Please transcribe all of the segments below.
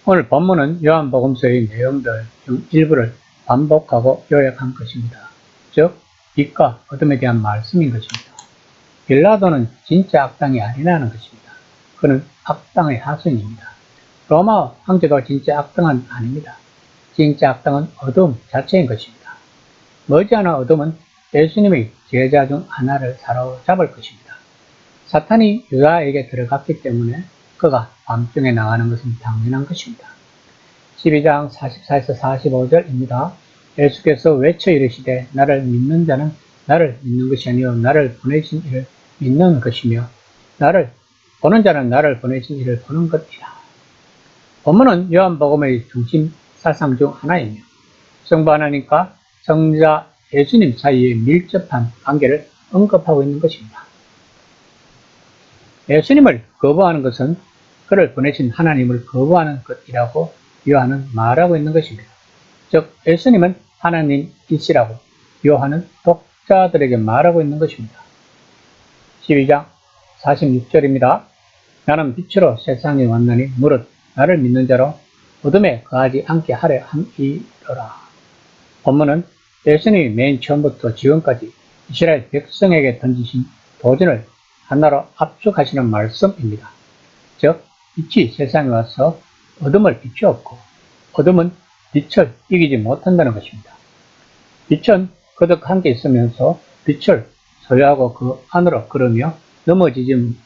오늘 본문은 요한복음서의 내용들 중 일부를 반복하고 요약한 것입니다. 즉 빛과 어둠에 대한 말씀인 것입니다. 빌라도는 진짜 악당이 아니라는 것입니다. 그는 악당의 하수인입니다. 로마 황제도 진짜 악당은 아닙니다. 진짜 악당은 어둠 자체인 것입니다. 머지않아 어둠은 예수님의 제자 중 하나를 사로잡을 것입니다. 사탄이 유다에게 들어갔기 때문에 그가 밤중에 나가는 것은 당연한 것입니다. 12장 44에서 45절입니다. 예수께서 외쳐 이르시되 나를 믿는 자는 나를 믿는 것이 아니요 나를 보내신 이를 믿는 것이며 나를 보는 자는 나를 보내신 이를 보는 것이라. 본문은 요한복음의 중심 사상 중 하나이며 성부 하나님과 성자 예수님 사이의 밀접한 관계를 언급하고 있는 것입니다. 예수님을 거부하는 것은 그를 보내신 하나님을 거부하는 것이라고 요한은 말하고 있는 것입니다. 즉 예수님은 하나님이시라고 요한은 독자들에게 말하고 있는 것입니다. 12장 46절입니다. 나는 빛으로 세상에 왔나니 무릇 나를 믿는 자로 어둠에 거하지 않게 하려 함이로라. 본문은 예수님이 맨 처음부터 지금까지 이스라엘 백성에게 던지신 도전을 하나로 압축하시는 말씀입니다. 즉 빛이 세상에 와서 어둠을 비추었고 어둠은 빛을 이기지 못한다는 것입니다. 빛은 그득 함께 있으면서 빛을 소유하고 그 안으로 걸으며 넘어지지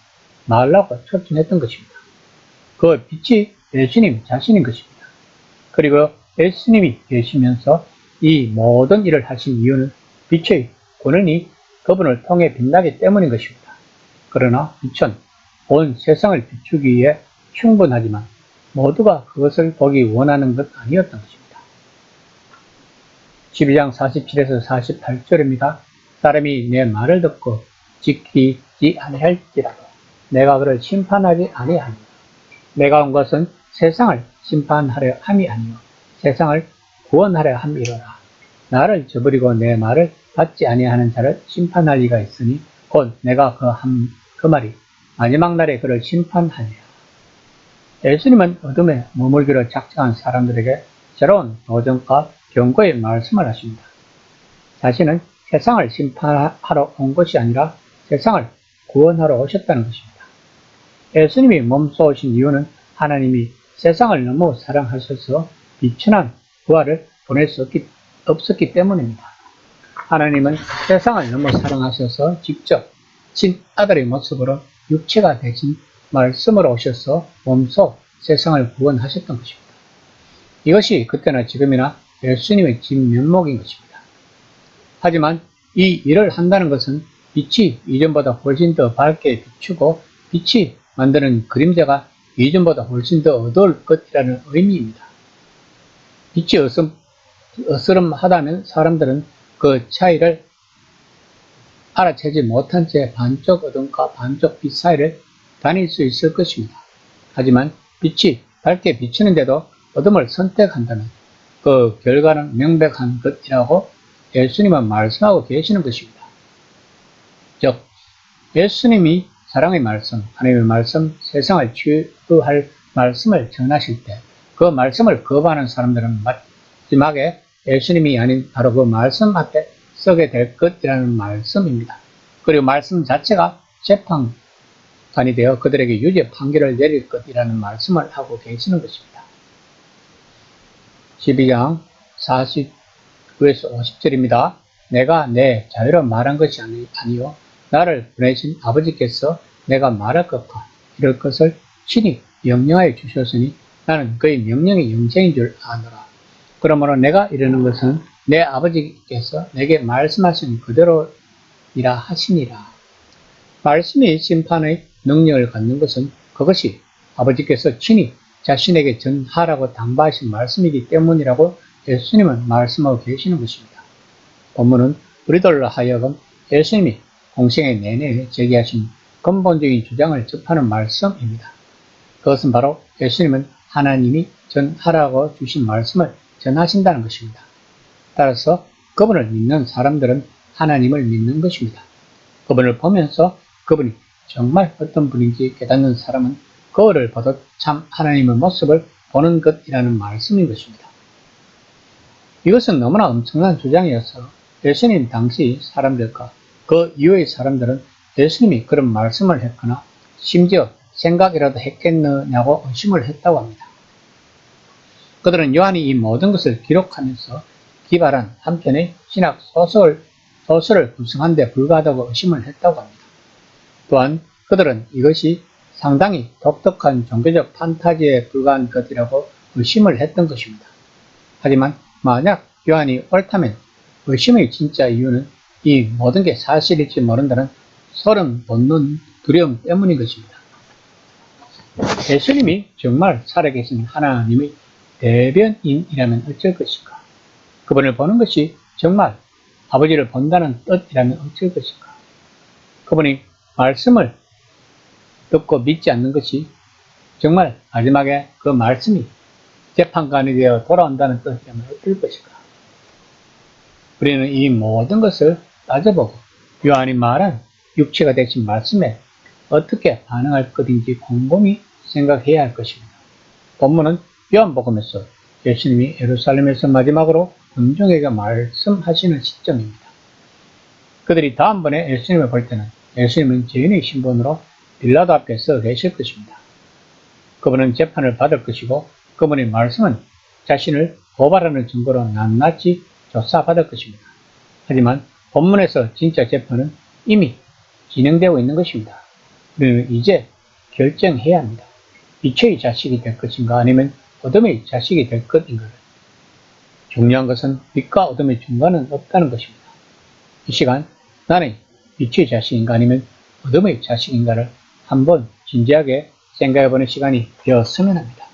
말라고 촉진했던 것입니다. 그 빛이 예수님 자신인 것입니다. 그리고 예수님이 계시면서 이 모든 일을 하신 이유는 빛의 권능이 그분을 통해 빛나기 때문인 것입니다. 그러나 빛은 온 세상을 비추기 위해 충분하지만 모두가 그것을 보기 원하는 것 아니었던 것입니다. 12장 47에서 48절입니다. 사람이 내 말을 듣고 지키지 아니할지라도 내가 그를 심판하지 아니하니라. 내가 온 것은 세상을 심판하려 함이 아니요 세상을 구원하려 함이로라. 나를 저버리고 내 말을 받지 아니하는 자를 심판할 리가 있으니 곧 내가 그 말이 마지막 날에 그를 심판하니라. 예수님은 어둠에 머물기로 작정한 사람들에게 새로운 도전과 경고의 말씀을 하십니다. 자신은 세상을 심판하러 온 것이 아니라 세상을 구원하러 오셨다는 것입니다. 예수님이 몸소 오신 이유는 하나님이 세상을 너무 사랑하셔서 비천한 부활을 보낼 수 없었기 때문입니다. 하나님은 세상을 너무 사랑하셔서 직접 친아들의 모습으로 육체가 되신 말씀으로 오셔서 몸소 세상을 구원하셨던 것입니다. 이것이 그때나 지금이나 예수님의 진면목인 것입니다. 하지만 이 일을 한다는 것은 빛이 이전보다 훨씬 더 밝게 비추고 빛이 만드는 그림자가 이전보다 훨씬 더 어두울 것이라는 의미입니다. 빛이 어스름하다면 사람들은 그 차이를 알아채지 못한 채 반쪽 어둠과 반쪽 빛 사이를 다닐 수 있을 것입니다. 하지만 빛이 밝게 비추는데도 어둠을 선택한다면 그 결과는 명백한 것이라고 예수님은 말씀하고 계시는 것입니다. 즉 예수님이 사랑의 말씀, 하나님의 말씀, 세상을 치유할 말씀을 전하실 때 그 말씀을 거부하는 사람들은 마지막에 예수님이 아닌 바로 그 말씀 앞에 서게 될 것이라는 말씀입니다. 그리고 말씀 자체가 재판관이 되어 그들에게 유죄 판결을 내릴 것이라는 말씀을 하고 계시는 것입니다. 12장 49에서 50절입니다. 내가 내 자유로 말한 것이 아니요 나를 보내신 아버지께서 내가 말할 것과 이럴 것을 친히 명령하여 주셨으니 나는 그의 명령이 영생인 줄 아노라. 그러므로 내가 이르는 것은 내 아버지께서 내게 말씀하신 그대로이라 하시니라. 말씀이 심판의 능력을 갖는 것은 그것이 아버지께서 친히 자신에게 전하라고 당부하신 말씀이기 때문이라고 예수님은 말씀하고 계시는 것입니다. 본문은 우리들로 하여금 예수님이 공생의 내내 제기하신 근본적인 주장을 접하는 말씀입니다. 그것은 바로 예수님은 하나님이 전하라고 주신 말씀을 전하신다는 것입니다. 따라서 그분을 믿는 사람들은 하나님을 믿는 것입니다. 그분을 보면서 그분이 정말 어떤 분인지 깨닫는 사람은 거울을 보듯 참 하나님의 모습을 보는 것이라는 말씀인 것입니다. 이것은 너무나 엄청난 주장이어서 예수님 당시 사람들과 그 이후의 사람들은 예수님이 그런 말씀을 했거나 심지어 생각이라도 했겠느냐고 의심을 했다고 합니다. 그들은 요한이 이 모든 것을 기록하면서 기발한 한편의 신학 소설을 구성한 데 불과하다고 의심을 했다고 합니다. 또한 그들은 이것이 상당히 독특한 종교적 판타지에 불과한 것이라고 의심을 했던 것입니다. 하지만 만약 요한이 옳다면 의심의 진짜 이유는 이 모든 게 사실일지 모른다는 소름 돋는 두려움 때문인 것입니다. 예수님이 정말 살아계신 하나님의 대변인이라면 어쩔 것인가? 그분을 보는 것이 정말 아버지를 본다는 뜻이라면 어쩔 것인가? 그분이 말씀을 듣고 믿지 않는 것이 정말 마지막에 그 말씀이 재판관이 되어 돌아온다는 뜻이라면 어떨 것인가? 우리는 이 모든 것을 따져보고 요한이 말한 육체가 되신 말씀에 어떻게 반응할 것인지 곰곰이 생각해야 할 것입니다. 본문은 요한복음에서 예수님이 예루살렘에서 마지막으로 군중에게 말씀하시는 시점입니다. 그들이 다음번에 예수님을 볼 때는 예수님은 죄인의 신분으로 빌라도 앞에 서 계실 것입니다. 그분은 재판을 받을 것이고 그분의 말씀은 자신을 고발하는 증거로 낱낱이 조사받을 것입니다. 하지만 본문에서 진짜 재판은 이미 진행되고 있는 것입니다. 우리는 이제 결정해야 합니다. 빛의 자식이 될 것인가 아니면 어둠의 자식이 될 것인가를. 중요한 것은 빛과 어둠의 중간은 없다는 것입니다. 이 시간 나는 빛의 자식인가 아니면 어둠의 자식인가를 한번 진지하게 생각해보는 시간이 되었으면 합니다.